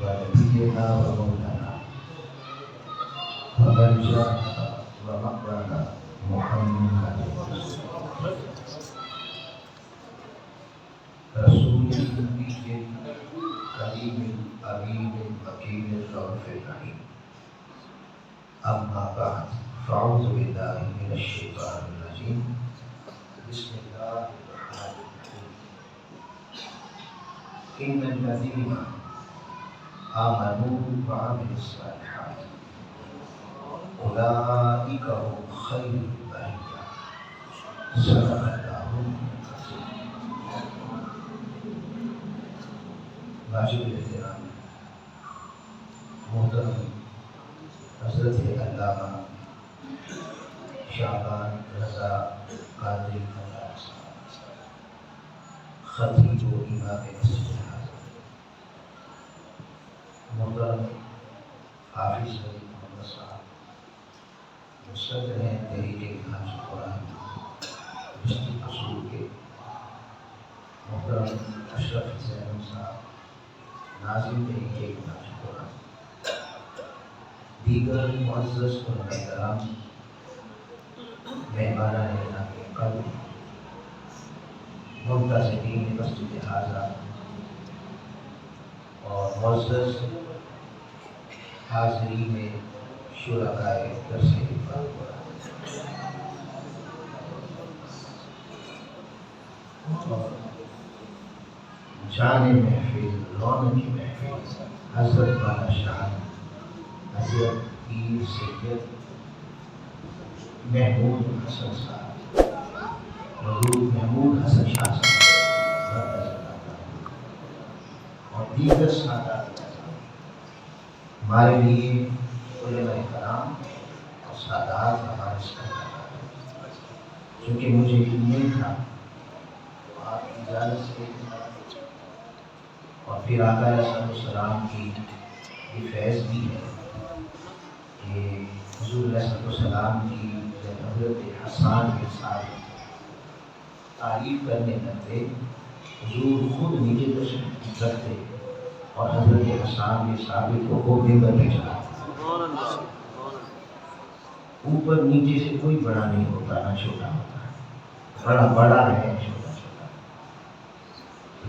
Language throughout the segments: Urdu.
ونبينا ومولانا ومرجعنا ومقرنا محمد رسول النبي الكريم الأمين المكين الرؤوف الرحيم. أما بعد فأعوذ بالله من الشيطان الرجيم. بسم الله الرحمن الرحيم. إن الذين آمنوا وعملوا الصالحات أولئك هم خير البرية. صدق الله العظيم. واجب احترام محترم حضرت علامہ شعبان رضا قادری خطیب و امام مسجد محترم حافظ ولی محمد صاحب مصدر ہیں تحریک حافظ قرآن ڈسٹرکٹ اصول کے، محترم اشرف حسین صاحب ناظم تحریک حافظ قرآن، دیگر معزز علماء کرام، مہمانان قلب، منتظرین مسجد حاضرہ اور معزز حاضرین شرکائے درس قرآن، جان محفل رونق محفل حضرت والا شان حضرت پیر سید محمود حسن صاحب، حضور محمود حسن شاہ صاحب اور دیگر سادات ہمارے لیے علماء کرام اور سادات ہمارے ساتھ، چونکہ مجھے امید تھا آپ کی اجازت سے اور پھر آقا علیہ السلام کی یہ فیض بھی ہے کہ حضور علیہ السلام کی جب حضرت حسان کے ساتھ تعریف کرنے لگتے، حضور خود نیچے تشریف رکھتے اور حضرت حسان کے ثابت کو ممبر پہ چڑھاتے۔ اوپر نیچے سے کوئی بڑا نہیں ہوتا، نہ چھوٹا ہوتا، بڑا بڑا ہے، چھوٹا چھوٹا۔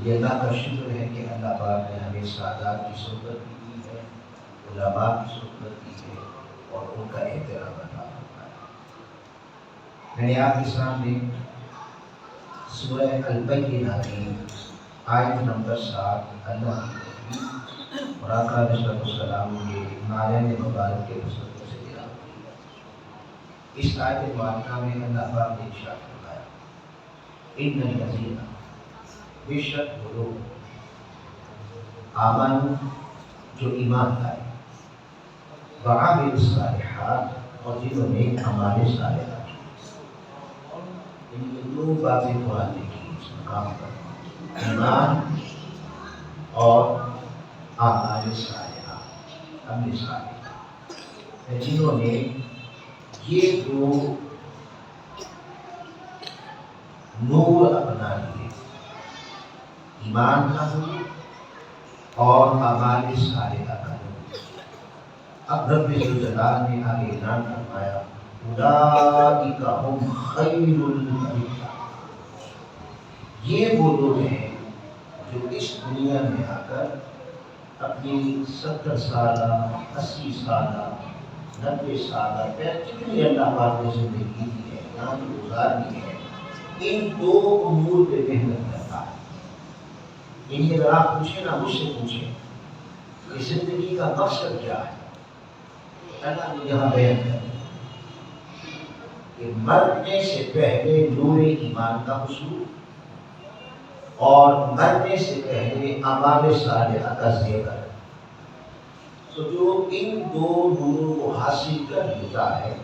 یہ اللہ کا شکر ہے کہ اللہ پاک نے ہمیں سادات کی صحبت بھی دی ہے، علماء کی صحبت دی ہے اور ان کا احترام عطا فرمایا۔ میں نے آپ کے سامنے سورہ البینہ کی آیت نمبر 7 اللہ کی تحریر اور آقا علیہ السلام کے نعرین مبارک کے تصور سے تلاوت کی۔ اس آیت مبارکہ میں اللہ پاک نے ارشاد فرمایا، ان الذین، بے شک وہ لوگ، آمنوا، جو ایمان لائے، وعملوا الصالحات، اور جنہوں نے اعمال صالحات کی۔ ان دو باتیں قرآن نے کی اس مقام پر، ایمان اور اعمال صالحات، عمل صالح، جنہوں نے یہ دو نور اپنا لیے، ایمان کا نور اور اعمال صالحہ کا نور۔ اب رب ذوالجلال نے آگے اعلان فرمایا، اولئک هم خیر البریہ، یہ وہ لوگ ہیں جو اس دنیا میں آ کر اپنی 70 سالہ، 80 سالہ، 90 سالہ جتنی اللہ پاک نے زندگی دی ہے، یہاں کی گزارنی ہے، ان دو امور پہ محنت کرتا ہے۔ یعنی اگر آپ پوچھیں نا، مجھ سے پوچھیں کہ زندگی کا مقصد کیا ہے، اللہ نے یہاں بیان کر کہ مرنے سے پہلے نور ایمان کا حصول اور مرنے سے پہلے اعمال صالحہ کا ذکر۔ تو جو ان دو نوروں کو حاصل کر لیتا ہے،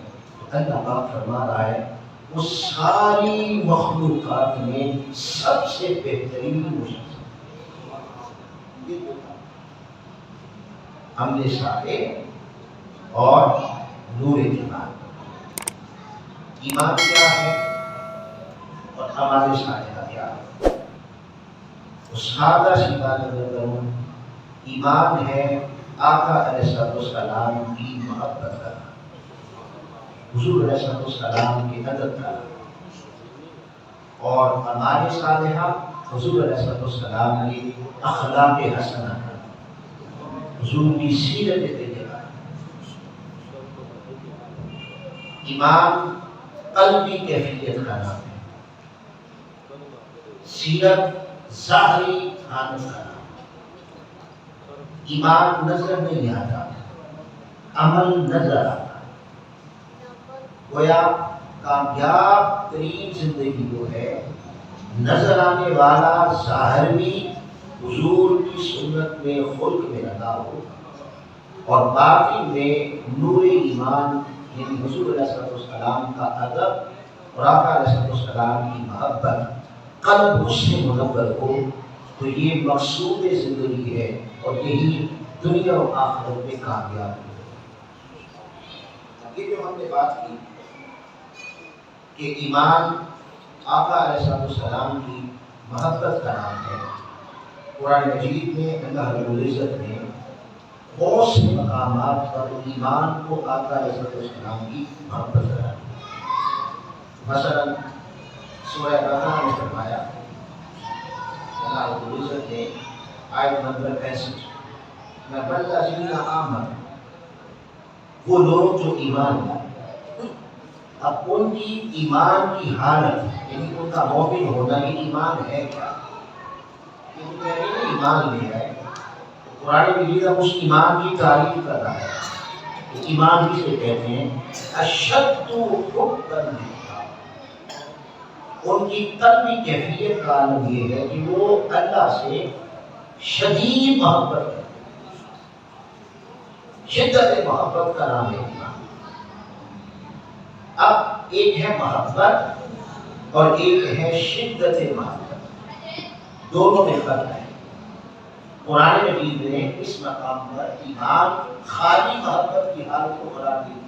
اللہ پاک فرما رہا ہے وہ ساری مخلوقات میں سب سے بہترین مشخص عمل صالح اور نور ایمان۔ ایمان کیا ہے اور اعمال صالحہ کیا ہے؟ سادہ سی بات اگر کروں، ایمان ہے آقا علیہ السلام کی محبت کرنا، حضور علیہ السلام کی عدد کرنا، اور اعمال صالحہ حضور علیہ السلام کی اخلاق حسنہ کرنا، حضور کی سیرت طیبہ۔ ایمان قلبی کیفیت کا نام ہے، سیرت ظاہری حالت کا نام ہے۔ ایمان نظر نہیں آتا، عمل نظر آتا ہے۔ گویا کامیاب ترین زندگی وہ ہے نظر آنے والا ظاہر بھی حضور کی سنت میں خلق میں لگا ہو، اور باطن میں نور ایمان یعنی حضور علیہ السلام کا ادب اور آقا علیہ السلام کی محبت قلب اس سے منور ہو، تو یہ مقصود زندگی ہے، اور یہی دنیا و آخرت میں کامیابی ہے۔ یہ جو ہم نے بات کی کہ ایمان آقا علیہ السلام کی محبت کا نام ہے، قرآن مجید میں اللہ رب العزت نے بہت سے مقامات پر ایمان کو آقا علیہ السلام کی محبت کرا دیا۔ مثلا سورہ بقرہ میں فرمایا، اللہ رب العزت نے آیت نمبر 65 میں والذین آمنوا، وہ لوگ جو ایمان لائے۔ اب ان کی ایمان کی حالت یعنی ان کا مومن ہونا یہ ایمان ہے کیا؟ ان کے ایمان لے آئے، قرآن مجید اب اس ایمان کی تعریف کر رہا ہے۔ ایمان کسے کہتے ہیں؟ اشد حبا للہ، ان کی قلبی کیفیت کا عالم یہ ہے کہ وہ اللہ سے شدید محبت کرتے ہیں۔ شدت محبت کا نام ہے ایمان۔ اب ایک ہے محبت اور ایک ہے شدت محبت، دونوں میں فرق ہے۔ قرآن مجید نے اس مقام پر ایمان خالی محبت کی حالت کو قرار دی۔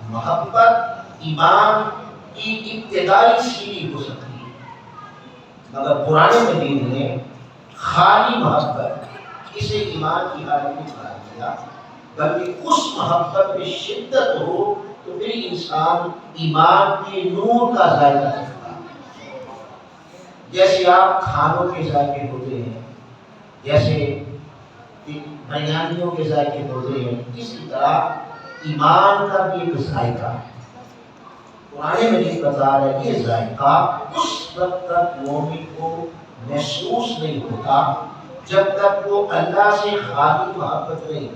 محبت ایمان کی ابتدائی سیڑھی ہو سکتی ہے، مگر قرآن مجید نے خالی محبت اسے ایمان کی حالت میں قرار دیا، بلکہ اس محبت میں شدت ہو تو پھر انسان ایمان کے نور کا ذائقہ سکتا ہے۔ جیسے آپ کھانوں کے ذائقے ہوتے ہیں، جیسے بریانیوں کے ذائقے ہوتے ہیں، اسی طرح ایمان کا بھی ایک ذائقہ ہے۔ قرآن مجید بتا رہا ہے یہ ذائقہ اس وقت تک مومن کو محسوس نہیں ہوتا جب تک وہ اللہ سے خالی محبت نہیں،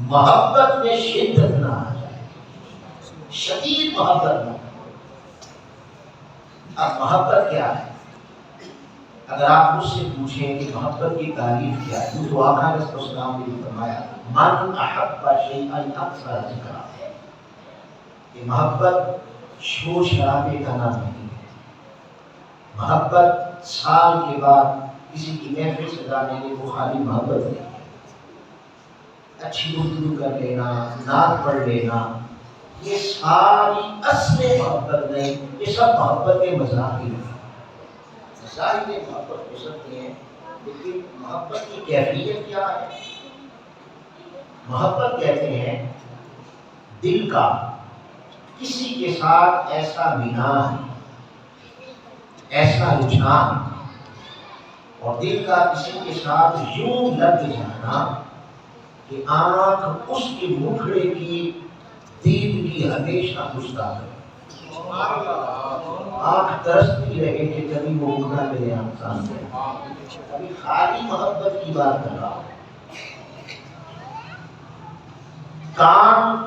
محبت میں شدت نہ آ جائے، شدید محبت نہ ہو۔ اب محبت کیا ہے؟ اگر آپ مجھ سے پوچھیں کہ محبت کی تعریف کیا ہے، تو آقا علیہ السلام نے فرمایا من احب شیئا اکثر ذکرا، کہ محبت شور شرابے کا نام نہیں ہے۔ محبت سال کے بعد کسی کی محفل سجانے کے وہ خالی محبت نہیں ہے۔ اچھی گفتگو کر لینا، نعت پڑھ لینا، یہ ساری اصل محبت نہیں، یہ سب محبت کے مظاہر ہیں۔ ظاہر محبت ہو سکتی ہے، لیکن محبت کی کیفیت کیا ہے؟ محبت کہتے ہیں دل کا کسی کے ساتھ ایسا میلان، ایسا رجحان، اور دل کا کسی کے ساتھ یوں لگ جانا کہ آنکھ اس کے مکھڑے کی دیدگی ہمیشہ گزرا ہے۔ آنکھ ترستی رہے کہ کبھی وہ مکھڑا میرے آنکھ سامنے ہے۔ ابھی خالی محبت کی بات کر رہا ہوں۔ کان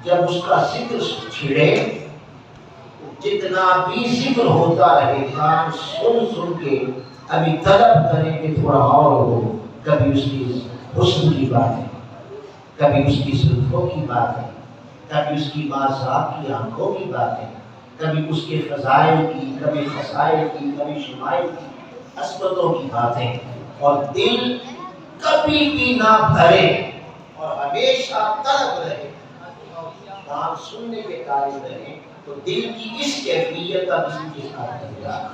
جب اس کا ذکر چھڑے، جتنا بھی ذکر ہوتا رہے کان سن سن کے ابھی طلب کریں کہ تھوڑا اور ہو۔ کبھی اس کی حسن کی باتیں، کبھی اس کی زلفوں کی باتیں، کبھی اس کی ماذاق کی آنکھوں کی باتیں، کبھی اس کے فضائل کی، کبھی خصائل کی، کبھی شمائل کی، عصمتوں کی باتیں، اور دل کبھی بھی نہ بھرے اور ہمیشہ طلب رہے، کان سننے کے قائل رہے، تو دل کی اس کیفیت کا کسی کے ساتھ نہیں رہا،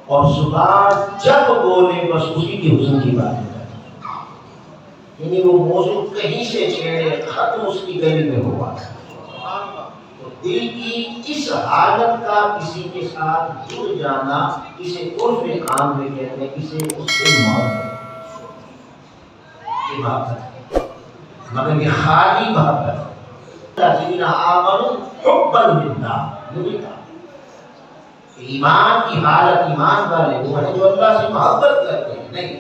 اور زبان جب بولے بس اسی کی حسن کی بات ہے، یعنی وہ موضوع کہیں سے چھیڑے ختم اس کی گلی میں ہوا۔ تو دل کی اس حالت کا کسی کے ساتھ جڑ جانا، اسے عرف عام میں کہتے ہیں، اسے اس سے محبت ہے، مگر یہ خالی محبت ہے۔ الذین آمنوا حبا للہ، ایمان کی حالت، ایمان والے وہ ہیں جو اللہ سے محبت کرتے ہیں، نہیں،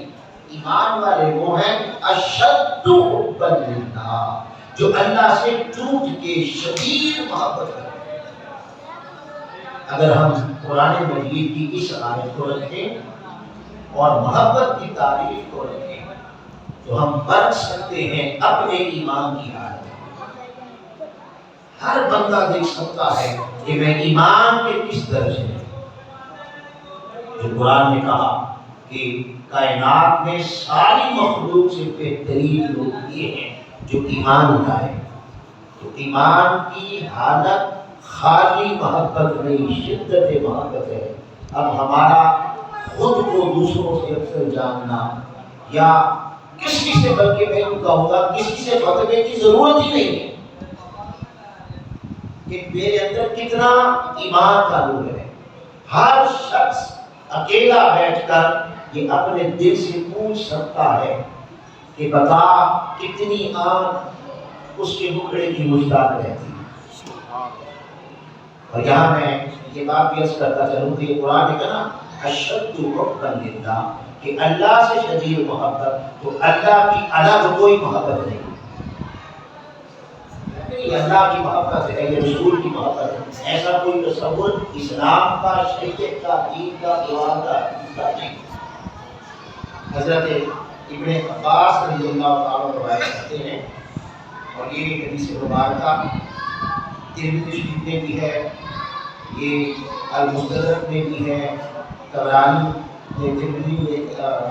ایمان والے وہ ہیں اشد حبا للہ، جو اللہ سے ٹوٹ کے شدید محبت کرتے ہیں۔ اگر ہم قرآن مجید کی اس آیت کو رکھیں اور محبت کی تعریف کو رکھیں تو ہم پرکھ سکتے ہیں اپنے ایمان کی حالت۔ ہر بندہ دیکھ سکتا ہے کہ میں ایمان کے کس درجے میں، جو قرآن نے کہا کہ کائنات میں ساری مخلوق سے بہترین لوگ یہ ہیں جو ایمان لائے، تو ایمان کی حالت خالی محبت نہیں، شدت محبت ہے۔ اب ہمارا خود کو دوسروں سے اکثر جاننا، یا کسی سے، بلکہ میں یوں کہوں گا کسی سے بتانے کی ضرورت ہی نہیں ہے کہ میرے اندر کتنا ایمان کا نور ہے۔ ہر شخص اکیلا بیٹھ کر یہ اپنے دل سے پوچھ سکتا ہے کہ بتا کتنی آنکھ اس کے مکھڑے کی مشتاق رہتی ہے۔ اور یہاں میں یہ بات بھی عرض کرتا چلوں کہ قرآن نے کہا اشد حبا للہ، کہ اللہ سے شدید محبت، تو اللہ کی الگ کوئی محبت نہیں، اللہ کی محبت ہے، یہ رسول کی محبت ہے، ایسا کوئی تصور اسلام کا، شریعت کا، دین کا، قرآن کا نہیں۔ حضرت ابن عباس رضی اللہ تعالیٰ روایت کرتے ہیں، اور یہ حدیث مبارکہ ترمذی شریف میں بھی ہے، یہ المستدرک میں بھی ہے، طبرانی نے ترمذی میں،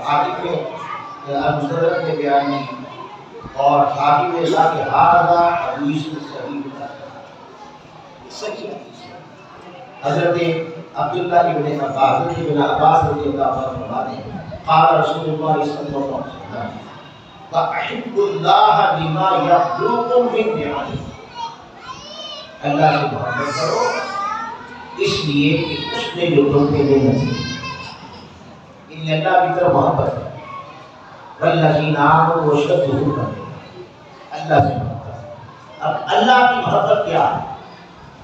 حاکم میں المستدرک میں بیان کی، اور حاکم نے کہا کہ ھذا حدیث صحیح ہے۔ حضرت عبداللہ ابن عباس رضی اللہ عنہ فرماتے ہیں قال رسول اللہ صلی اللہ علیہ وسلم فأحب اللہ بما يخلق من نعمه، اللہ سے محبت کرو اس لیے کہ اس نے جو تم پہ نعمت دی، ان اللہ کی طرف محبت ہے۔ والذین آمنوا اشد حبا اللہ سے محبت۔ اب اللہ کی محبت کیا ہے؟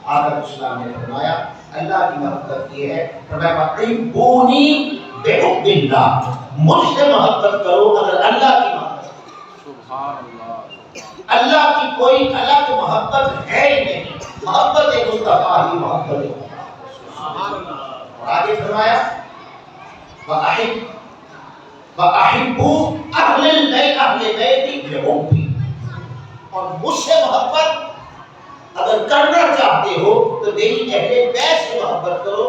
آقا اسلام نے فرمایا اللہ کی محبت یہ ہے، فرمایا وَأَحِبُّونِي بِحُبِّ اللَّهِ، مجھ سے محبت کرو اگر اللہ کی محبت، سبحان اللہ، اللہ کی کوئی الگ محبت ہے ہی نہیں، محبت مصطفیٰ ہی محبت ہے، سبحان اللہ۔ اور آگے فرمایا وَأَحِبُّوا أَهْلَ الْبَيْتِ بِحُبِّي، اور مجھ سے محبت اگر کرنا چاہتے ہو تو میری اہل بیت سے محبت کرو۔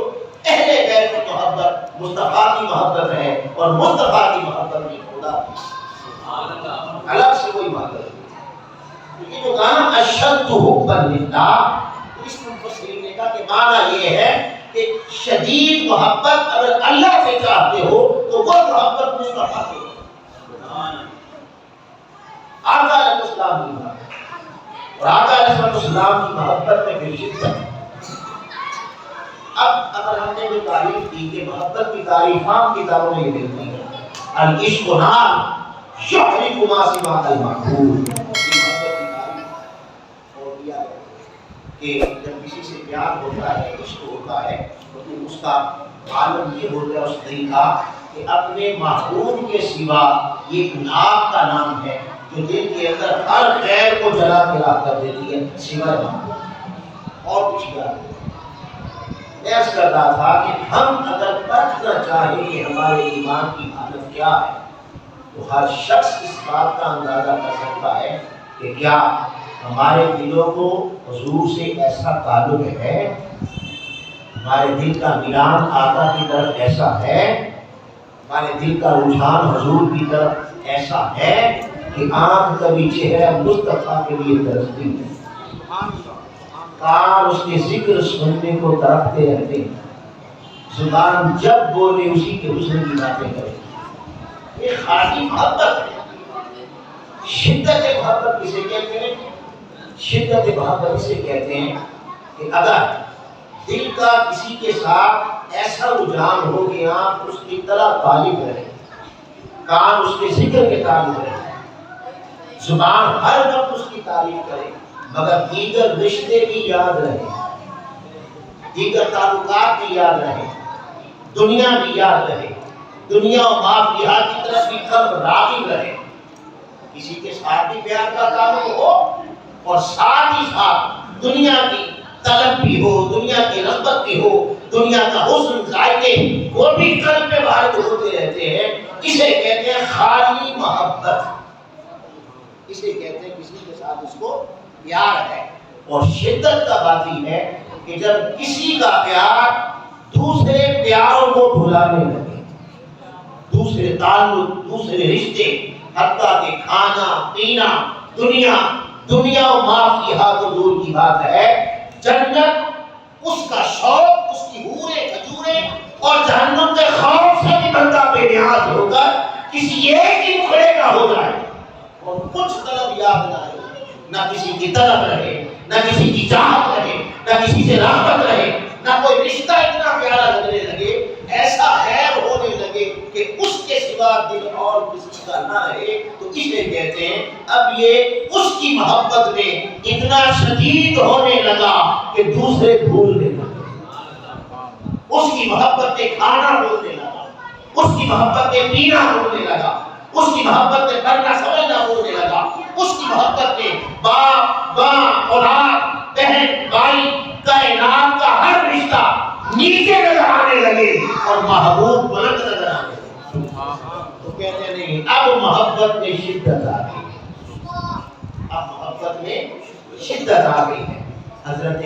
اہل بیت کی محبت مصطفیٰ کی محبت ہے، اور مصطفیٰ کی محبت میں خدا کی الگ سے کوئی محبت نہیں۔ یہ جو گانا اشد حبا للہ، اس میں مفسرین نے کہا کہ معنی یہ ہے کہ شدید محبت اگر اللہ سے چاہتے ہو تو وہ محبت مصطفیٰ سے، آقا علیہ السلام کی محبت، اور آقا علیہ السلام کی محبت میں بھی شدت۔ اب اگر ہم نے جو تعریف کی کہ محبت کی تعریف عام کتابوں میں یہ ملتی ہے، العشق نار یحرق ما سوى المحبوب، یہ محبت کی تعریف اور دیا ہے کہ جب کسی سے پیار ہوتا ہے، عشق ہوتا ہے، تو اس کا عالم یہ ہوتا ہے اس طریقہ کہ اپنے محبوب کے سوا، یہ ایک نار کا نام ہے جو دل کے اندر ہر خیر کو جلا کے راہ کر دیتی ہے سوائے محبوب، اور کچھ یاد نہیں۔ میں عرض کر رہا تھا کہ ہم اگر پرکھنا چاہیں کہ ہمارے ایمان کی حالت کیا ہے تو ہر شخص اس بات کا اندازہ کر سکتا ہے کہ کیا ہمارے دلوں کو حضور سے ایسا تعلق ہے، ہمارے دل کا میلان آقا کی طرف ایسا ہے، ہمارے دل کا رجحان حضور کی طرف ایسا ہے کہ آنکھ کبھی چہرہ مصطفیٰ کے لیے ترستی ہے، کان اس کے ذکر سننے کو ترکتے رہتے ہیں، زبان جب بولے اسی کے حسن کی باتیں کرے۔ یہ خالی محبت ہے۔ شدت محبت کسے کہتے ہیں؟ شدت محبت اسے کہتے ہیں کہ اگر دل کا کسی کے ساتھ ایسا رجحان ہو کہ آپ اس کی طرح طالب رہے، کان اس کے ذکر کے طالب رہے، زبان ہر وقت اس کی تعریف کرے، مگر دیگر رشتے بھی یاد رہے، دیگر تعلقات بھی یاد رہے، دنیا بھی یاد رہے، دنیا و مافیہ کی طرف بھی قلب راغب رہے، کسی کے ساتھ بھی پیار کا تعلق ہو اور ساتھ ہی ساتھ دنیا کی طلب بھی ہو، دنیا کی رغبت بھی ہو، دنیا کا حسن ذائقے وہ بھی قلب میں وارد ہوتے رہتے ہیں، اسے کہتے ہیں خالی محبت، اسے کہتے ہیں کسی کے ساتھ اس کو پیار ہے۔ اور شدت کا بات ہی ہے کہ جب کسی کا پیار دوسرے پیاروں کو بھلانے لگے، دوسرے تعلق، دوسرے رشتے، حتیٰ کہ کھانا پینا، دنیا و معافیہ تو دور کی بات ہے، جنت اس کا شوق، اس کی حوریں کھجوریں اور جہنم کے خوف سے بھی بندہ بے نیاز ہو کر کسی ایک ہی ٹکڑے کا ہو جائے اور کچھ طلب یاد نہ رہے، نہ کسی کی طلب رہے، نہ کسی کی چاہت رہے، نہ کسی سے رغبت رہے، نہ کوئی رشتہ اتنا پیارا لگنے لگے، ایسا خیر ہونے لگے کہ اس کے سوا دل اور کسی کا نہ رہے، تو اسے کہتے ہیں اب یہ اس کی محبت میں اتنا شدید ہونے لگا کہ دوسرے بھولنے لگے، اس کی محبت میں کھانا بھولنے لگا، اس کی محبت میں پینا بھولنے لگا، اس کی محبت میں پڑھنا سمجھنا بھولنے لگا، اس کی محبت میں باپ ماں اولاد بہن بھائی کائنات کا ہر رشتہ نیچے نظر آنے لگے اور محبوب بلند نظر آنے لگے۔ تو کہتے نہیں اب محبت میں شدت آ گئی، اب محبت میں شدت آ گئی ہے۔ حضرت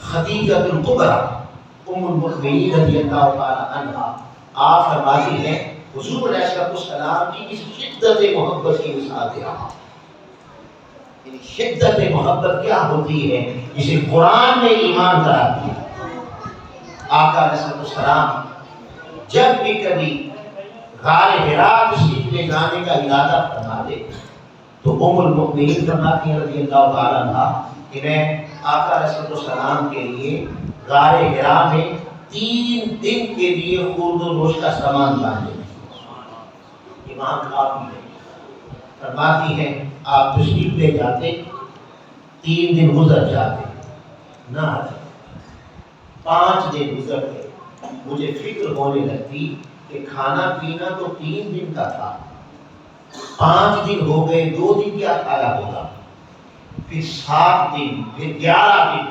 خدیجہ الکبریٰ ام المؤمنین رضی اللہ تعالی عنہا آپ فرماتی ہیں حضور علیہ السلام کی اس شدت محبت کی مثال دے رہا، شدت محبت کیا ہوتی ہے جسے قرآن نے ایمان کراتی ہے۔ آقا علیہ السلام جب بھی کبھی غار حراء تشریف لے جانے کا ارادہ فرما دے تو ام المؤمنین فرماتی ہیں رضی اللہ تعالیٰ عنہا کہ میں آقا علیہ السلام کے لیے غار حراء میں 3 دن کے لیے خورد و نوش کا سامان لانے وہاں کافی ہے۔ فرماتی ہیں آپ تشریف لے جاتے، 3 دن گزر جاتے، نہ آتے، 5 دن گزر گئے، مجھے فکر ہونے لگتی کہ کھانا پینا تو 3 دن کا تھا، 5 دن ہو گئے، 2 دن کیا کھایا ہوگا، پھر 7 دن، پھر 11 دن،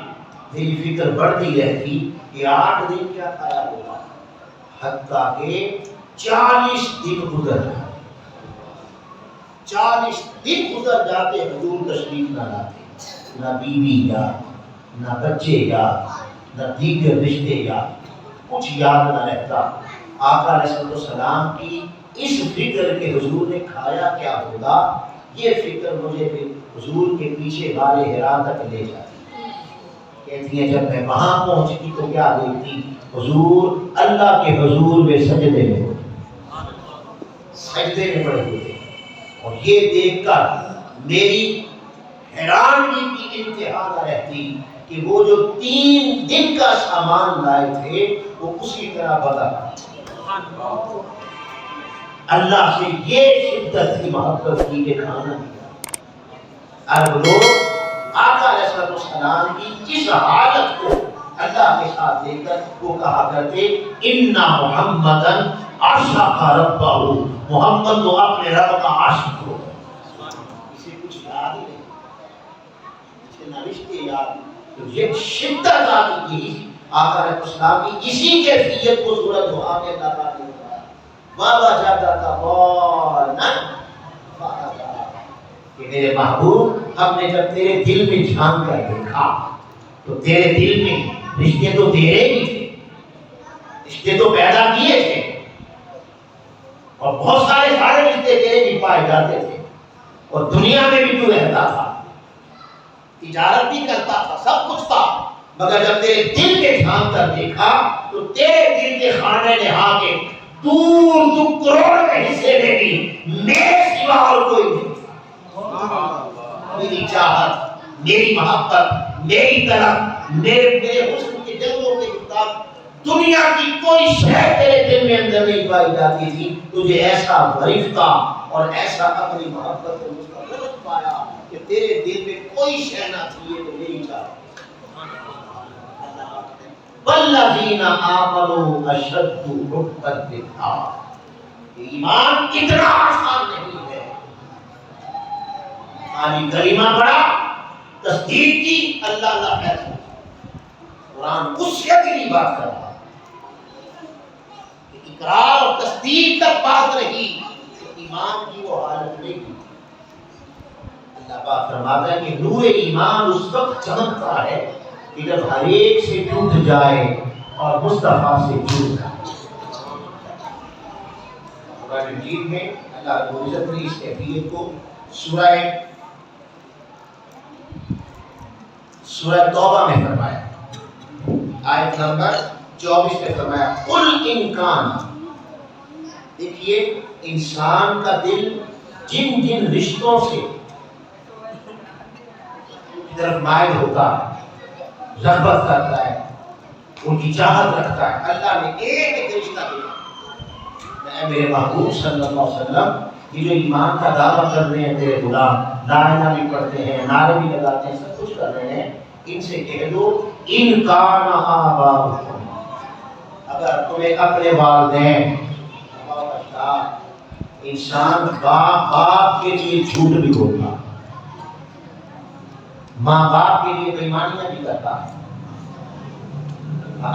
میری فکر بڑھتی رہتی کہ 8 دن کیا کھایا ہوگا، حتیٰ کہ 40 دن گزر گئے، 40 دن گزر جاتے، حضور تشریف نہ لاتے، نہ بیوی یاد، نہ بچے یاد، نہ دیگر رشتے یاد، کچھ یاد نہ رہتا۔ آقا علیہ السلام کی اس فکر کے حضور نے کھایا کیا ہوگا، یہ فکر مجھے پھر حضور کے پیچھے غار حراء تک لے جاتی۔ کہتی ہیں جب میں وہاں پہنچتی تو کیا دیکھتی، حضور اللہ کے حضور میں سجدے میں ہوتے، سجدے میں پڑے ہوئے، اور یہ دیکھ کر میری حیرانگی کی انتہا نہ رہتی کہ وہ جو 3 دن کا سامان لائے تھے وہ اسی طرح بدا۔ اللہ سے یہ شدت کی محبت کی کہ کھانا دیا۔ عرب لوگ آقا علیہ السلام کی اس حالت کو اللہ کے ساتھ دیکھ کر وہ کہا کرتے اِنَّا مُحَمَّدًا عَشَقَ رَبَّهُ، محمد تو اپنے رب کا عاشق ہو، اسے کچھ یاد ہی نہیں، اسے نہ رشتے یاد، تو یہ شدت آتی کی آقا علیہ السلام کی اسی کیفیت کو سورۃ دعا میں اللہ تعالیٰ نے بتایا وَوَجَدَكَ ضَالًّا فَهَدَىٰ، کہ میرے محبوب ہم نے جب تیرے دل میں جھانک کر دیکھا تو تیرے دل میں رشتے تو تیرے ہی تھے، رشتے تو پیدا کیے تھے اور بہت سارے رشتے تیرے بھی پائے جاتے تھے اور دنیا میں بھی تو رہتا تھا، تجارت بھی کرتا تھا، سب کچھ تھا، مگر جب تیرے دل کے جھانک کر دیکھا تو تیرے دل کے خانے نہا کے دور کروڑ کے حصے میں بھی میرے سوا اور کوئی نہیں. میری چاہت، میری محبت، میری طلب، میرے حسن کے جلووں کے مطابق دنیا کی کوئی شے تیرے دل میں اندر نہیں پائی جاتی تھی. تجھے ایسا فرشتہ اور ایسا اپنی محبت کو مستقل پایا کہ تیرے دل میں کوئی شے نہ تھی. یہ تو میری چاہت. والذین آمنوا اشد حبا للہ. ایمان اتنا آسان نہیں ہے. خالی کلمہ پڑھا، تصدیق کی، اللہ اللہ فیصلہ. قرآن اس سے اگلی بات کر رہا کہ اقرار اور تصدیق تک بات رہی تو ایمان کی وہ حالت نہیں تھی. اللہ پاک فرماتا ہے کہ نور ایمان اس وقت چمکتا ہے کہ جب ہر ایک سے ٹوٹ جائے اور مصطفیٰ سے جڑ جائے. قرآن مجید میں اللہ رب العزت نے اس کیفیت کو سورہ توبہ میں فرمایا. آیت نمبر 24 میں فرمایا قل ان کان. دیکھیے انسان کا دل جن جن رشتوں سے طرف مائل ہوتا ہے، رغبت کرتا ہے، ان کی چاہت رکھتا ہے، اللہ نے ایک ایک رشتہ دیا. میں میرے محبوب صلی اللہ علیہ وسلم یہ جو ایمان کا دعویٰ کر رہے ہیں تیرے غلام، لا الہ بھی پڑھتے ہیں، نعرے بھی لگاتے ہیں، سب کچھ کر رہے ہیں، ان سے کہہ دو ان کان آباؤکم. اگر تمہیں اپنے والدین، انسان باپ کے لیے جھوٹ بھی بولتا، ماں باپ کے لیے بےایمانیاں بھی کرتا ہے،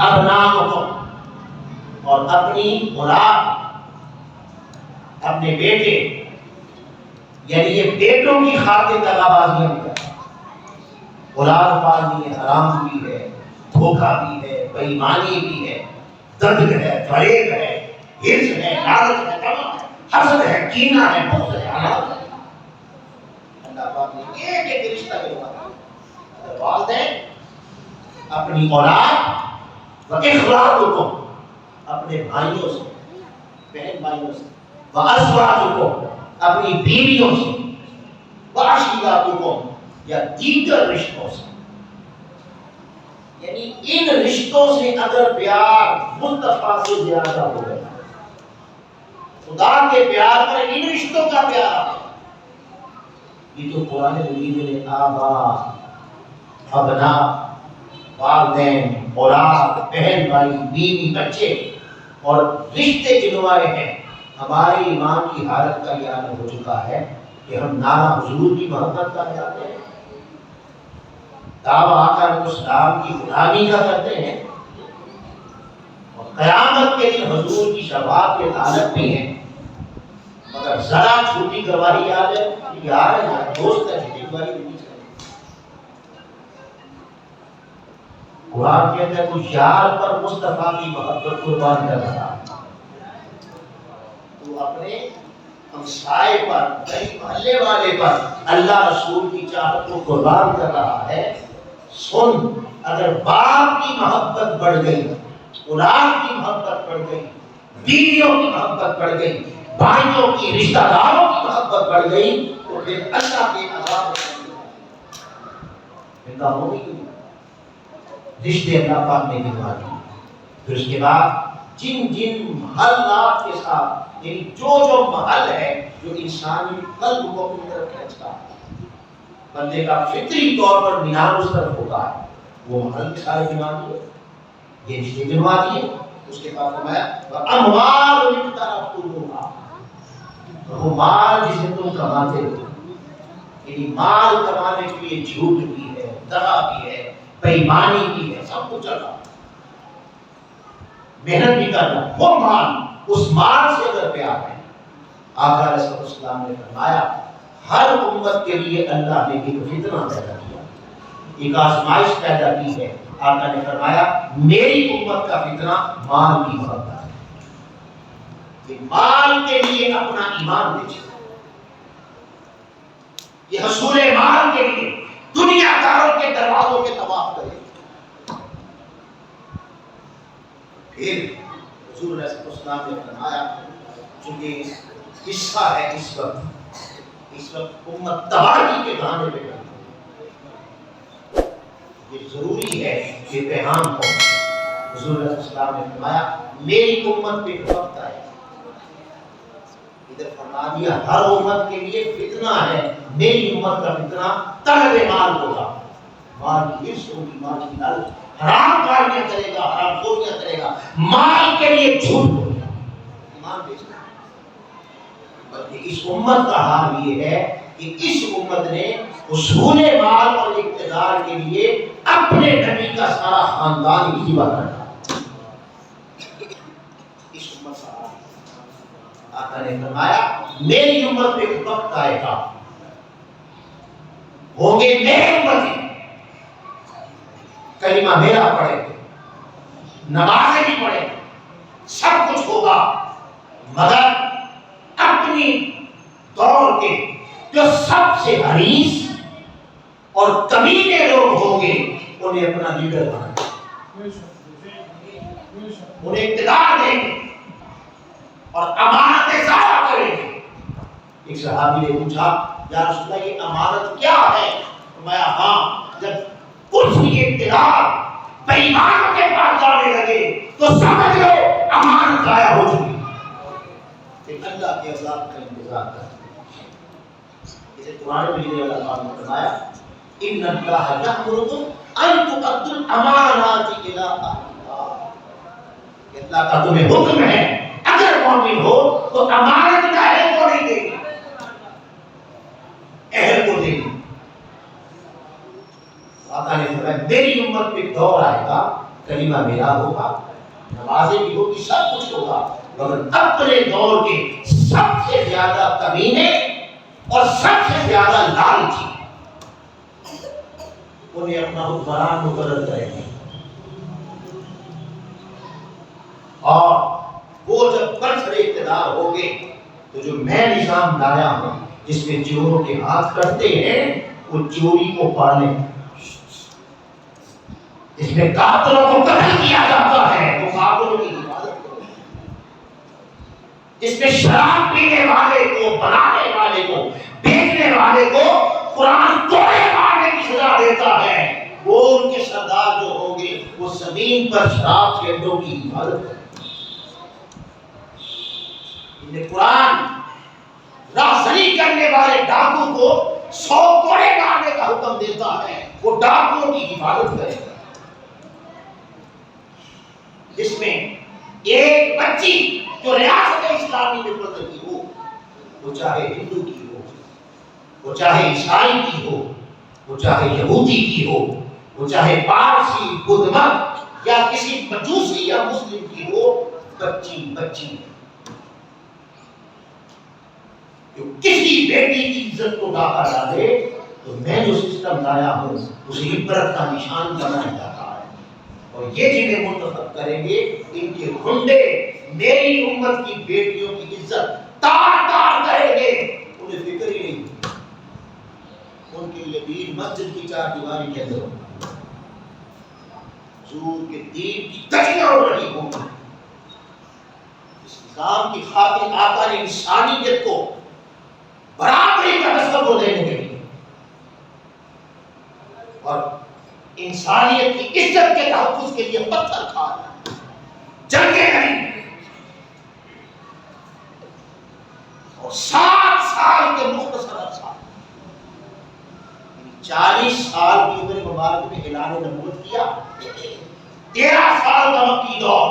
ابناؤکم اور اپنی اولاد، اپنے بیٹے، یعنی یہ بیٹوں کی خاطر دغابازیاں بھی کرتا ہے. اولاد پالنی ہے، حرام بھی ہے، دھوکہ بھی ہے، بےایمانی بھی ہے، درد ہے، فریب ہے، حرص ہے، لالچ ہے، طمع ہے، حسد ہے، کینہ ہے، بغض ہے، عداوت ہے. اللہ پاک نے ایک ایک رشتہ کروایا. اگر والدین، اپنی اولاد، وَإِخْوَانُكُمْ اپنے بھائیوں سے، بہن بھائیوں سے، وَأَزْوَاجُكُمْ اپنی بیویوں سے، وَعَشِيرَتُكُمْ یا دیگر رشتوں سے. یعنی ان رشتوں سے اگر پیار مصطفیٰ سے زیادہ ہو گیا، خدا کے پیار پر ان رشتوں کا پیار ہے. یہ تو قرآن مجید میں آبا، ابنا، والدین، اولاد، بہن بھائی، بیوی، بچے اور رشتے گنوائے ہیں. ہمارے ایمان کی حالت کا یہ عالم ہو چکا ہے کہ ہم نانا حضور کی محبت کا جاتے ہیں، دعویٰ آقا علیہ السلام کی غلامی کا کرتے ہیں، اور قیامت کے دن حضور کی شفاعت کے طالب بھی ہیں. مگر ذرا چھوٹی گواہی آ جائے، یار دوست ہے، چھوٹی گواہی نہیں چاہیے. قرآن کہتا ہے کچھ یار پر مصطفیٰ کی محبت قربان کر رہا ہے، تو اپنے ہمسائے پر، گلی محلے والے پر اللہ رسول کی چاہت کو قربان کر رہا ہے. سن، اگر باپ کی محبت بڑھ گئی، اولاد کی محبت بڑھ گئی، بیویوں کی محبت بڑھ گئی، بھائیوں کی، رشتہ داروں کی محبت بڑھ گئی، تو پھر اللہ کے عذاب زندہ ہو گئی. رشتے اللہ پاک نے نبھا دیے. پھر اس کے بعد جن جن محلات کے ساتھ، یعنی جو جو محل ہے جو انسانی قلب کو اپنی طرف کھینچتا ہے، بندے کا فطری طور پر مینار اس طرف ہوتا ہے، وہ محل کے سارے گنوا دیے، یہ رشتے گنوا دیے. اس کے بعد فرمایا اموال اقترفتموها، وہ مال جسے تم کماتے ہو، یعنی مال کمانے کے لیے جھوٹ بھی ہے، دغا بھی ہے، بےایمانی بھی ہے، سب کچھ چل رہا، محنت بھی کر رہا. وہ مال، اس مال سے اگر پیار ہے، آقا علیہ السلام نے فرمایا ہر امت کے لیے اللہ نے ایک فتنہ پیدا کیا، ایک آزمائش پیدا کی ہے. آقا نے فرمایا میری امت کا فتنہ مال کی محبت ہے، کہ مال کے لیے اپنا ایمان بیچے، یہ حصول مال کے لیے دنیا داروں کے دروازوں کے طواف کرے. پھر حضور علیہ السلام نے فرمایا چونکہ قصہ ہے اس وقت امت تباہی کے گانے پہ کرتی ہے۔ یہ ضروری ہے کہ پیغام پہنچے۔ حضور علیہ السلام نے فرمایا میری امت پہ وقت آئے، ادھر فرما دیا ہر امت کے لیے فتنہ ہے، میری امت کا فتنہ طلب مال ہوگا، مال کی حرص ہوگی، مال کی لالچ، حرام کاریاں کرے گا، حرام خوریاں کرے گا، مال کے لیے جھوٹ بولے گا، ایمان بیچنا۔ بلکہ اس امت کا حال یہ ہے کہ اس امت نے حصول مال اور اقتدار کے لیے اپنے نبی کا سارا خاندان ہی ذبح کر ڈالا۔ اس امت کا حال آقا نے فرمایا میری امت پہ وقت آئے گا، ہوں گے میرے امتی، کلمہ میرا پڑھے گے، نمازیں بھی پڑھے گے، سب کچھ ہوگا، مگر اپنی دور کے جو سب سے حریص اور کمینے لوگ ہوں گے انہیں اپنا لیڈر بنائیں گے، انہیں اقتدار دیں گے اور امانتیں ضائع کریں گے۔ ایک صحابی نے پوچھا یا رسول اللہ یہ امانت کیا ہے؟ فرمایا ہاں جب کچھ بھی اقتدار بے ایمانوں کے پاس جانے لگے تو سمجھ لو امانت ضائع ہو چکی، اللہ کے عذاب کا انتظار کرتے ہیں۔ اسے قرآن میں بھی اللہ تعالیٰ نے فرمایا ان اللہ یأمرکم ان تؤدوا الامانات الی اہلہا، اللہ کا تمہیں حکم ہے اگر مومن ہو تو امانت کا اہل کو نہیں دے گی، اہل کو دے گی۔ آقا نے فرمایا میری امت پہ دور آئے گا، کلمہ میرا ہوگا، نمازیں بھی ہوگی، سب کچھ ہوگا، مگر اپنے دور کے سب سے زیادہ کمینے اور سب سے زیادہ لالچی انہیں اپنا حکمران مقرر کریں گے، اور وہ جب برسر اقتدار ہوگے تو جو میں نظام لایا ہوں جس میں چوروں کے ہاتھ کٹتے ہیں وہ چوری کو پانے، جس میں قاتلوں کو قتل کیا جاتا ہے وہ قاتلوں کی حفاظت کرے، جس میں شراب پینے والے کو، بنانے والے کو، بیچنے والے کو قرآن توڑے مارنے کی سزا دیتا ہے، وہ ان کے سردار جو ہوں گے وہ زمین پر شراب کے اڈوں کی حفاظت کریں۔ قرآن راہزنی کرنے والے ڈاکو کو 100 کوڑے مارنے کا حکم دیتا ہے، وہ ڈاکوؤں کی حفاظت کرے گا۔ جس میں ایک بچی جو ریاست اسلامی میں پیدا کی ہو، وہ چاہے ہندو کی ہو، وہ چاہے عیسائی کی ہو، وہ چاہے یہودی کی ہو، وہ چاہے پارسی، بدھ مت یا کسی مجوسی یا مسلم کی ہو، بچی بچی جو کسی بیٹی کی عزت کو ڈاکہ ڈالے تو میں جو سسٹم لایا ہوں اسے عبرت کا نشان بنایا جاتا ہے، اور یہ جنہیں منتخب کریں گے ان کے گھنڈے میری امت کی بیٹیوں کی عزت تار تار کریں گے، انہیں فکر ہی نہیں، ان کے لیے دین مسجد کی 4 دیواری کے اندر ہوگا، حضور کے دین کی تجلیاں ہو رہی ہوں، اس نظام کی خاطر آقا نے انسانیت کو برابری کا تصور دینے کے لیے اور انسانیت کی عزت کے تحفظ کے لیے پتھر کھائے، جنگیں لڑی، اور 7 سال کے مختصر عرصہ 40 سال کی عمر مبارک میں اعلان نبوت کیا، 13 سال کا مکی دور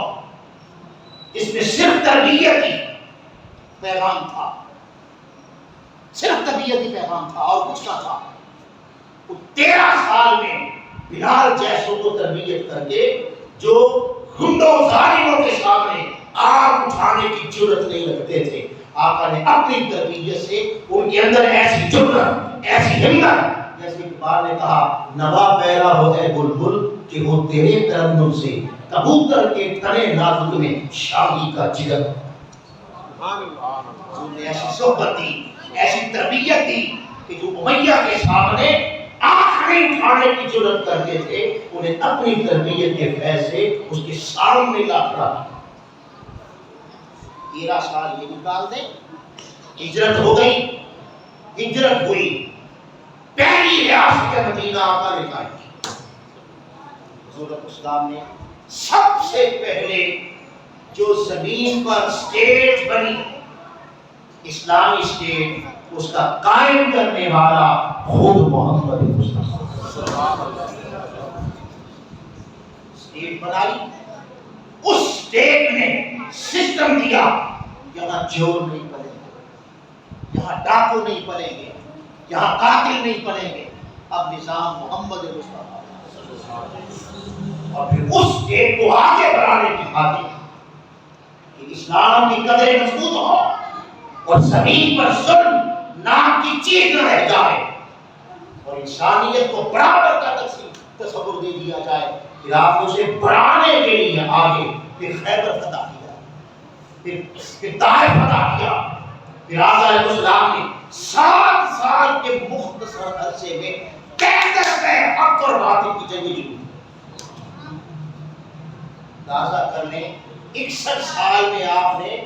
اس میں صرف تربیتی پیغام تھا، صرف تربیتی پیغام تھا اور کچھ نہ تھا۔ 13 سال میں بلال جیسوں کو تربیت کر کے جو گنڈوں ظالموں کے سامنے آگ اٹھانے کی جرت نہیں رکھتے تھے، آقا نے اپنی تربیت سے ان کے اندر ایسی جرت، ایسی ہمت، جیسے اقبال نے کہا نوا پیرا ہو اے بلبل کہ وہ تیرے ترنم سے کبوتر کے تنے نازک میں شاہی کا جگر، ایسی صحبت دی، ایسی تربیت دی کہ جو امیہ کے سامنے آنکھ نہیں اٹھانے کی جرت کرتے تھے انہیں اپنی تربیت کے فیض سے اس کے سامنے لا کھڑا کیا۔ 13 سال یہ نکال دیں ہجرت ہو گئی، ہجرت ہوئی، پہلی ریاست مدینہ آقا نے قائم کی۔ حضور اسلام نے سب سے پہلے جو زمین پر اسٹیٹ بنی، اسلامی اسٹیٹ، اس کا قائم کرنے والا خود محمد مصطفیٰ۔ اسٹیٹ بنائی، اس اسٹیٹ نے سسٹم دیا، یہاں چور نہیں پلیں گے، یہاں ڈاکو نہیں پلیں گے، یہاں قاتل نہیں پلیں گے، اب نظام محمد مصطفیٰ۔ اور پھر اس اسٹیٹ کو آگے بڑھانے کی خاطر کہ اسلام کی قدریں مضبوط ہو اور زمین پر ظلم نام کی چیز نہ رہ جائے اور انسانیت کو برابر کا تصور دے دیا جائے، پھر آپ اسے بڑھانے کے لیے آگے پھر خیبر فتح کیا، پھر طائف فتح کیا، پھر آقا علیہ السلام نے 7 سال کے مختصر عرصے میں 65 حق اور باطل کی جنگیں شروع کی۔ اندازہ کر لیں 61 سال میں آپ نے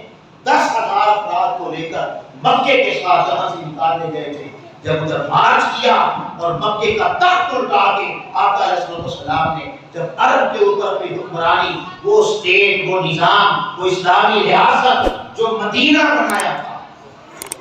10,000 افراد کو لے کر مکے کے ساتھ جہاں سے نکالنے گئے تھے، جب ادھر مارچ کیا اور مکے کا تخت الٹا کے آقا علیہ السلام نے جب عرب کے اوپر اپنی حکمرانی، وہ اسٹیٹ، وہ نظام، وہ اسلامی ریاست جو مدینہ بنایا تھا،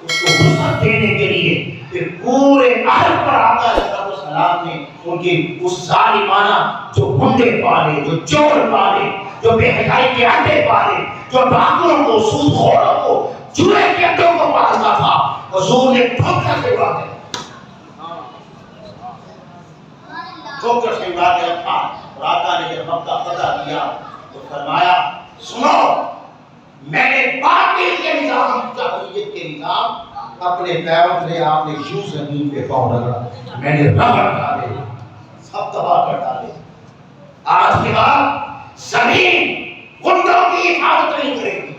اس کو وسعت دینے کے لیے پھر پورے عرب پر آقا علیہ السلام نے ان کی اس ظالمانہ جو گنڈے پالے، جو چور پالے، جو بے حیائی کے انڈے پالے، جو ڈاکوؤں کو، سود خوروں کو، جوئے کے انڈوں کو پالتا تھا، حضور نے ٹھوکر سے اڑا دیا، ٹھوکر سے اڑا کے رکھا۔ اور آقا نے جب مکہ فتح کیا تو فرمایا سنو، میں نے باطل کے نظام، جاہلیت کے نظام اپنے پیروں تلے آپ نے یوں زمین پہ پاؤں رگڑا، میں نے رگڑ ڈالے، سب تباہ کر ڈالے۔ آج کے بعد زمین گنڈوں کی حفاظت نہیں کرے گی،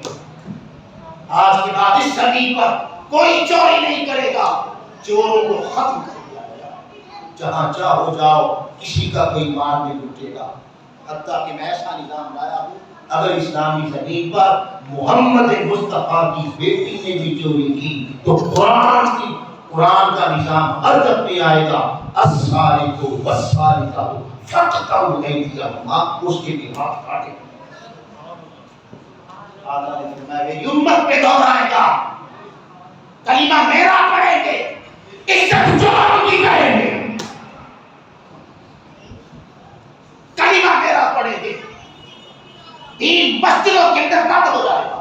آج کے بعد اس زمین پر کوئی چوری نہیں کرے گا، چوروں کو ختم کر دیا گیا، جہاں چاہو جاؤ، کسی کا کوئی مال نہیں لوٹے گا۔ حتیٰ کہ میں ایسا نظام لایا ہوں، اگر اسلامی زمین پر محمد مصطفیٰ کی بیٹی نے بھی چوری کی تو قرآن کا نظام ہر جگہ پہ آئے گا، السارق والسارقہ فاقطعوا ایدیہما، اس کے بھی ہاتھ کاٹے۔ آقا نے فرمایا میری امت پہ دور آئے گا، کلمہ میرا پڑھیں گے، عزت چوروں کی کریں گے، کلمہ میرا پڑھیں گے، دین مسجدوں کے اندر بند ہو جائے گا،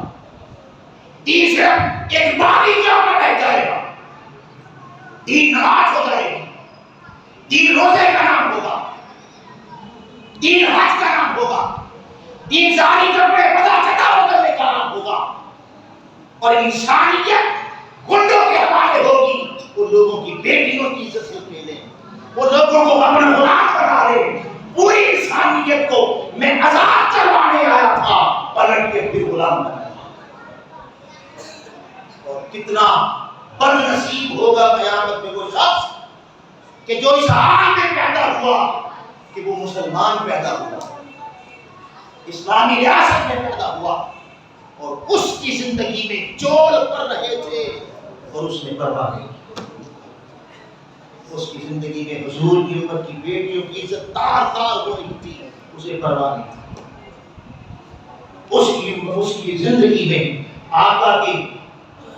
دین صرف ایک باری کے اوپر رہ جائے گا، دین نماز ہو جائے گی، دین روزے کا نام ہوگا، دین حج کا نام ہوگا، دین ظاہری کپڑے پتا چٹا بدلنے کا نام ہوگا، اور انسانیت گنڈوں کے حوالے ہوگی۔ وہ لوگوں کی بیٹیوں کی عزت سے پہلے، وہ لوگوں کو اپنا غلام بنا لے، پوری انسانیت کو میں آزاد کروانے آیا تھا، پلٹ کے پھر غلام بنایا۔ اور کتنا بد نصیب ہوگا قیامت میں وہ شخص کہ جو اس حال میں پیدا ہوا کہ وہ مسلمان پیدا ہوا، اسلامی ریاست میں پیدا ہوا، اور اس کی زندگی میں چور کر رہے تھے اور اس نے پرواہ نہیں کی۔ اس کی زندگی میں حضور کی امت کی بیٹیوں کی عزت تار تار ہو رہی تھی، اسے پرواہ نہیں تھی۔ اس کی زندگی میں آقا کی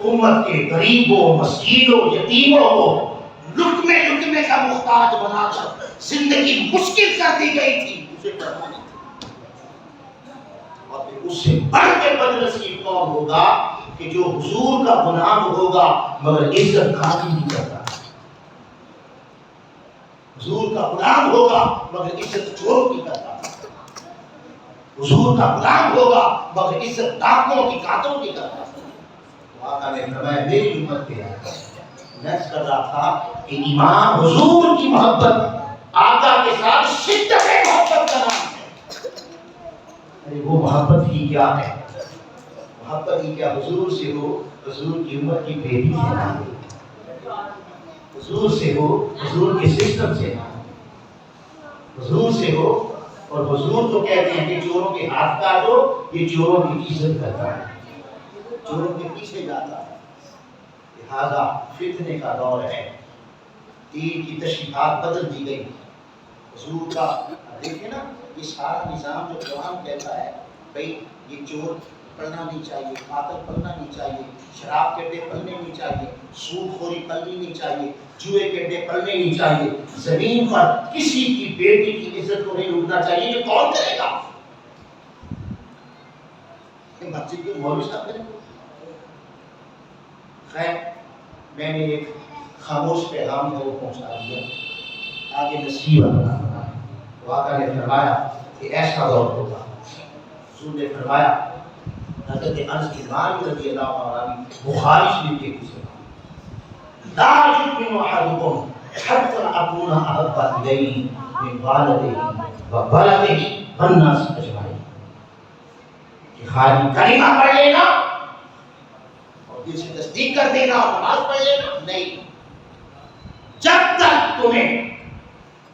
امت کے غریبوں، مسکینوں، یتیموں کو لقمے لقمے کا محتاج بنا کر زندگی مشکل کر دی گئی تھی، اسے پرواہ نہیں تھی۔ اور پھر اس سے بڑھ کے بد نصیب کون ہوگا کہ جو حضور کا غلام ہوگا مگر عزت خالی نہیں کرتا، حضور کا غلام ہوگا مگر عزت چوروں کی کرتا، حضور کا غلام ہوگا مگر عزت ڈاکوؤں کی، قاتلوں کی کرتا۔ آقا نے فرمایا میری امت پہ میں کر رہا تھا کہ امام حضور کی محبت آقا کے ساتھ شدت محبت کا نام ہے۔ ارے وہ محبت ہی کیا ہے؟ محبت ہی کیا حضور سے ہو، حضور کی امت کی بیٹی سے نہ ہو، حضور سے ہو، حضور کے سسٹم سے نہ ہو، حضور سے ہو۔ اور حضور تو کہتے ہیں کہ چوروں کے ہاتھ کاٹو، یہ چوروں کی عزت کرتا ہے، چوروں کے پیچھے جاتا ہے، لہذا فتنے کا دور ہے، دین کی تشریحات بدل دی گئی، حضور کا دیکھیں نا یہ سارا نظام جو قرآن کہتا ہے بھئی یہ چور پڑھنا نہیں چاہیے، قاتل پڑھنا نہیں چاہیے، شراب کے اڈے پلنے نہیں چاہیے، سود خوری پلنی نہیں چاہیے، جوئے کے اڈے پلنے نہیں چاہیے، زمین پر کسی کی بیٹی کی عزت کو نہیں لوٹنا چاہیے، یہ کون کرے گا؟ یہ مسجد کے مولوی صاحب کریں گے؟ خیر میں نے ایک خاموش پیغام کو پہنچا دیا، آگے نصیب بنا واقعہ نے فرمایا کہ ایسا دور ہوگا، حضور نے فرمایا حضرت انس بن مالک رضی اللہ عنہ بخاری شریف کے کسی لا یؤمن احدکم حتی اکون احب الیہ من والدہ وولدہ والناس اجمعین، کہ خالی کلمہ پڑھ لینا اور دل سے تصدیق کر دینا اور نماز پڑھ لینا نہیں، جب تک تمہیں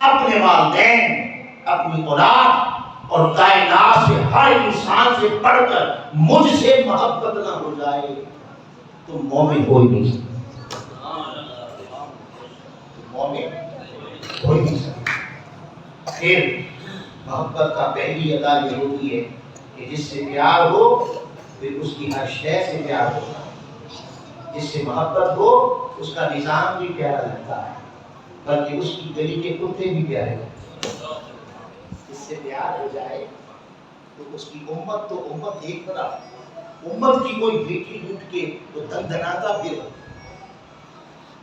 اپنے والدین، اپنی اولاد اور کائنات سے ہر انسان سے بڑھ کر مجھ سے محبت نہ ہو جائے تم مومن ہو ہی نہیں سکتے، مومن ہو ہی نہیں سکتے۔ پھر محبت کا پہلی ادا یہ ہوتی ہے کہ جس سے پیار ہو پھر اس کی ہر شے سے پیار ہوتا ہے، جس سے محبت ہو اس کا نظام بھی پیارا لگتا ہے، بلکہ اس کی گلی کے کتے بھی پیارے لگتے ہیں۔ جس سے پیار ہو جائے تو اس کی امت تو امت ایک بنا، امت کی کوئی بیٹی لوٹ کے تو دھن دھناتا پھر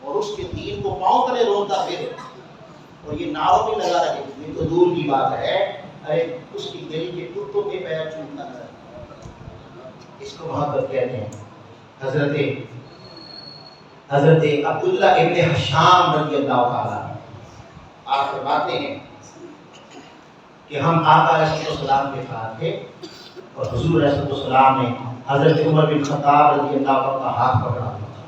اور اس کے دین کو پاؤں تلے روتا پھر اور یہ نعروں میں لگا رہے، یہ تو دور کی بات ہے، ارے اس کی گلی کے کتوں کے پیر چومتا نہ رہے، اس کو محبت کہتے ہیں۔ حضرت عبداللہ ابن حشام رضی اللہ تعالیٰ آپ فرماتے ہیں کہ ہم آقا علیہ السلام کے ساتھ تھے اور حضور علیہ السلام نے حضرت عمر بن خطاب رضی اللہ عنہ کا ہاتھ پکڑا ہوا تھا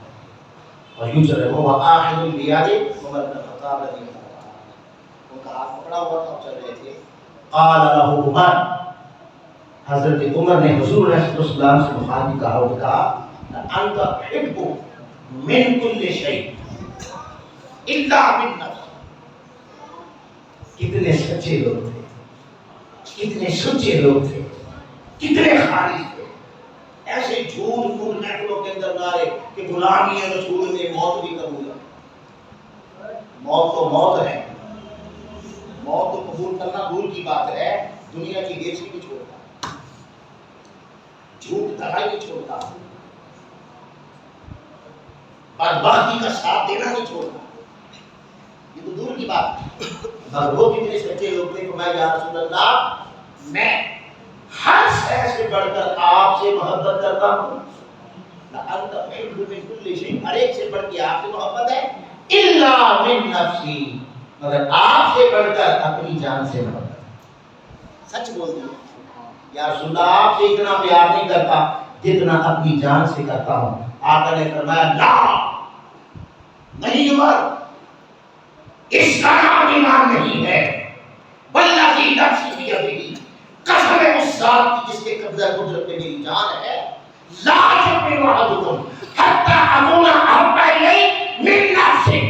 اور یوں چل رہے وہ آخر البیاد عمر بن خطاب رضی اللہ عنہ، ان کا ہاتھ پکڑا ہوا تھا اور چل رہے تھے۔ قال له عمر، حضرت عمر نے حضور علیہ السلام سے مخاطب کہا اور کہا انت تحب من کل شیء الا من نفس۔ کتنے سچے لوگ تھے، کتنے سچے لوگ تھے، کتنے خالص تھے، ایسے جھوٹ موٹ نیٹوں کے اندر نہ رہے کہ غلامی رسول نے موت بھی قبول ہے، موت تو موت ہے، موت تو قبول کرنا دور کی بات ہے، دنیا کی ہیچ بھی نہیں چھوڑتا، جھوٹ دھڑائی نہیں چھوڑتا، بدبختی کا ساتھ دینا نہیں چھوڑتا، یہ تو دور کی بات ہے۔ مگر وہ کتنے سچے لوگ تھے کہ میں یا رسول اللہ میں ہر شے سے بڑھ کر آپ سے محبت کرتا ہوں، لأنت تحب من كل شيء، ہر ایک سے بڑھ کے آپ سے محبت ہے، الا من نفسی، مگر آپ سے بڑھ کر اپنی جان سے محبت۔ سچ بول دیا یا رسول اللہ آپ سے اتنا پیار نہیں کرتا جتنا اپنی جان سے کرتا ہوں۔ آقا نے فرمایا لا نہیں عمر، اس کا نام ایمان نہیں ہے، والذی نفسی بیدہ، قسم ہے اس ذات کی جس کے قبضہ قدرت میں میری جان ہے، لا یؤمن احدکم حتی اکون احب الیہ من نفسہ،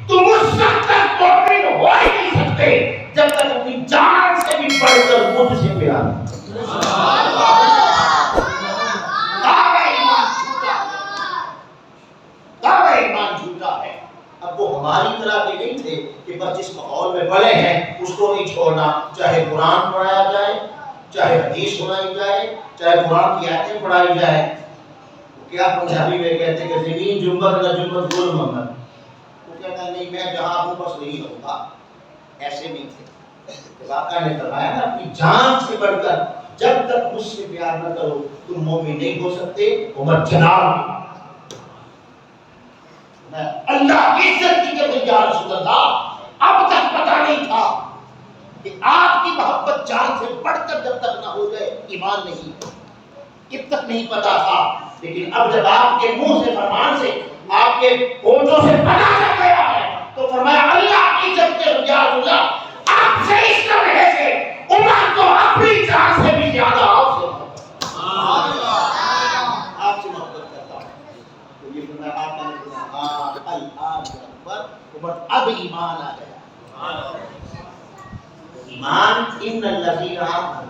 تم اس وقت تک مومن ہو ہی نہیں سکتے جب تک اپنی جان سے بھی بڑھ کر مجھ سے پیار نہیں۔ دعویٰ ایمان جھوٹا ہے۔ اب وہ ہماری طرح کے نہیں تھے کہ بس جس ماحول میں پڑے ہیں اس کو نہیں چھوڑنا، چاہے قرآن پڑھایا جائے، چاہے حدیث سنائی جائے، چاہے قرآن کی آیتیں پڑھائی جائے۔ وہ کیا پنجابی میں کہتے ہیں کہ زمین جنبت نہ جنبت گل محمد، وہ کہتا ہے نہیں میں جہاں ہوں بس وہی رہوں گا، ایسے نہیں تھے۔ آقا نے فرمایا نا اپنی جان سے بڑھ کر جب تک مجھ سے پیار نہ کرو تم مومن نہیں ہو سکتے۔ عمر جناب اللہ کی عزت کی کہ یا رسول اللہ اب تک پتہ نہیں تھا کہ آپ کی محبت جان سے بڑھ کر جب تک نہ ہو جائے ایمان نہیں، اب تک نہیں پتا تھا، لیکن اب جب آپ کے منہ سے فرمان سے آپ کے ہونٹوں سے پتا چل گیا ہے تو فرمایا اللہ کی عزت کے یا رسول اللہ آپ سے اس طرح سے عمر تو اپنی جان سے بھی زیادہ آپ سے محبت کرتا ہوں۔ تو یہ فرمایا آپ نے اب ایمان آ گیا. ایمان ان الذین آمنوا،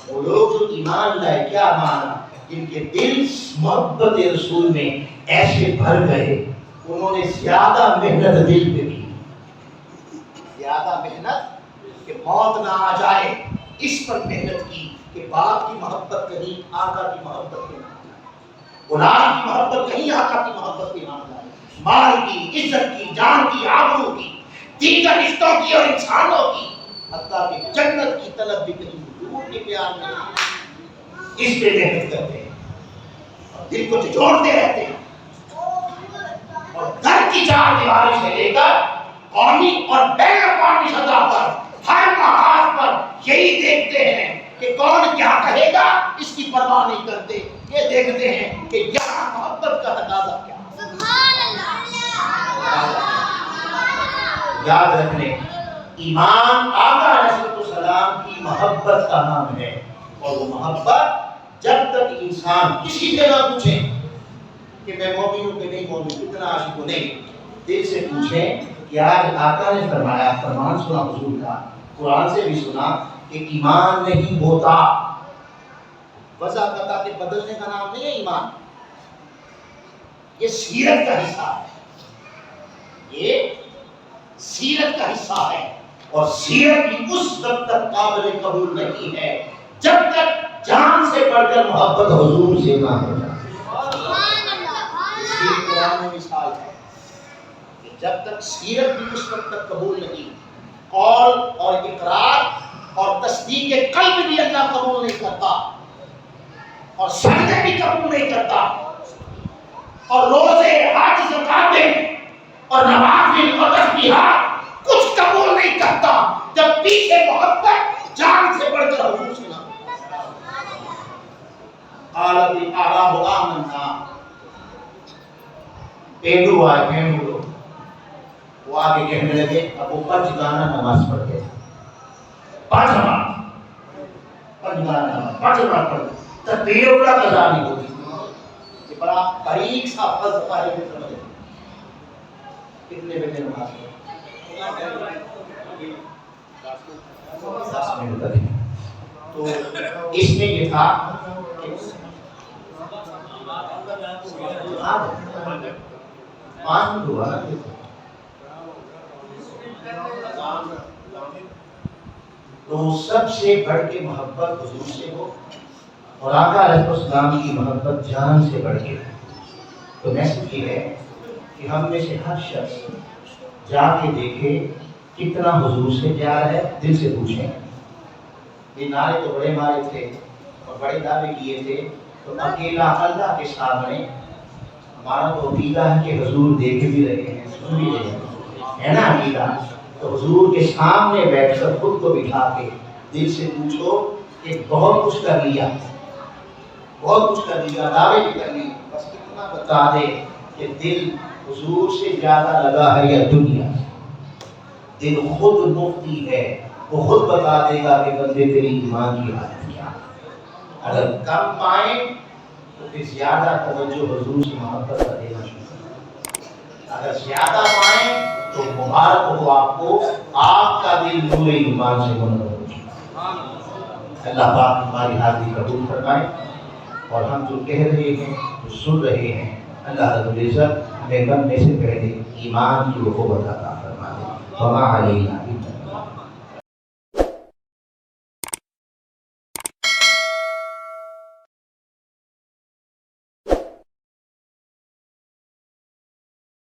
وہ لوگ جو ایمان لائے، کیا مانا؟ جن کے دل محبت رسول میں ایسے بھر گئے، انہوں نے زیادہ محنت دل پہ کی، زیادہ محنت کہ موت نہ آ جائے اس پر محنت کی، کہ باپ کی محبت کہیں آقا کی محبت پہ نہ جائے، اولاد کی محبت کہیں آقا کی محبت پہ نہ جائے، مال کی، عزت کی، جان کی، آبرو کی، دیگر رشتوں کی اور انسانوں کی، حتیٰ کہ جنت کی طلب بھی کہیں حضور کے پیار میں اس پہ محنت کرتے ہیں اور دل کو جھنجھوڑتے رہتے ہیں، اور گھر کی چار دیواری سے لے کر قومی اور بین الاقوامی سطح پر ہر محاذ پر یہی دیکھتے ہیں کہ کون کیا کہے گا، اس کی پرواہ نہیں کرتے، یہ دیکھتے ہیں کہ یہاں محبت کا تقاضا کیا ہے. یاد رکھنے، ایمان آقا علیہ السلام کی محبت کا نام ہے، اور وہ محبت جب تک انسان کسی سے نہ پوچھیں کہ میں مومن ہوں کہ نہیں مومن، کتنا عاشق ہوں، نہیں، دل سے پوچھیں کہ آج آقا نے فرمایا، فرمان سنا حضور کا، قرآن سے بھی سنا کہ ایمان نہیں ہوتا. وضع قطع کے بدلنے کا نام نہیں ہے ایمان، یہ سیرت کا حصہ ہے، یہ سیرت کا حصہ ہے، اور سیرت بھی اس وقت تک قابل قبول نہیں ہے جب تک جان سے بڑھ کر محبت حضور سے نہ ہو جائے. قرآن میں مثال ہے کہ جب تک سیرت بھی اس وقت تک قبول نہیں، قول اور اقرار اور تصدیق قلب بھی اللہ قبول نہیں کرتا، اور سجدے بھی قبول نہیں کرتا، اور روزے، حج، زکاتیں اور نوافل اور تسبیحات کچھ قبول نہیں کرتا جب پیچھے محبت جان سے بڑھ کر حضور سے نہ ہو. قالت الاعراب آمنا، پینڈو آئے، پینڈو لوگ، وہ آگے کہنے لگے، اب وہ پنج گانا نماز پڑھتے ہیں، پنج گانا نماز، پنج گانا پڑھتے، تکبیر اولا قضا نہیں ہوتی. یہ بڑا باریک سا فلسفہ ہے، سمجھے کتنے بجے نماز پڑھتے؟ 10 منٹ تک. تو اس میں یہ تھا تو سب سے بڑھ کے محبت حضور سے ہو، اور آقا علیہ السلام کی محبت جان سے بڑھ کے. تو میسج یہ ہے کہ ہم میں سے ہر شخص جا کے دیکھے کتنا حضور سے پیار ہے، دل سے پوچھیں. یہ نعرے تو بڑے مارے تھے اور بڑے دعوے کیے تھے، تو اکیلا اللہ کے سامنے ہمارا تو عقیدہ ہے کہ حضور دیکھ بھی رہے ہیں، سن بھی رہے ہیں، ہے نا عقیدہ. تو حضور کے سامنے بیٹھ کر خود کو بٹھا کے دل سے پوچھو کہ بہت کچھ کر لیا، بہت کچھ کر لیا، دعوے بھی کر لی، بس اتنا بتا دے کہ دل حضور سے زیادہ لگا ہے یا دنیا سے. دل خود مفتی ہے، وہ خود بتا دے گا کہ بندے تیری ایمان کی حالت کیا. اگر کم پائیں تو پھر زیادہ توجہ حضور سے محبت کا دینا شروع کریں. اگر زیادہ پائیں تو مبارک ہو آپ کو، آپ کا دل نور ایمان سے منور ہو چکا. اللہ پاک ہماری حاضری قبول فرمائے، اور ہم جو کہہ رہے ہیں، جو سن رہے ہیں، اللہ رب العزت ہمیں مرنے سے پہلے ایمان کی قوت عطا فرما دے. وما علینا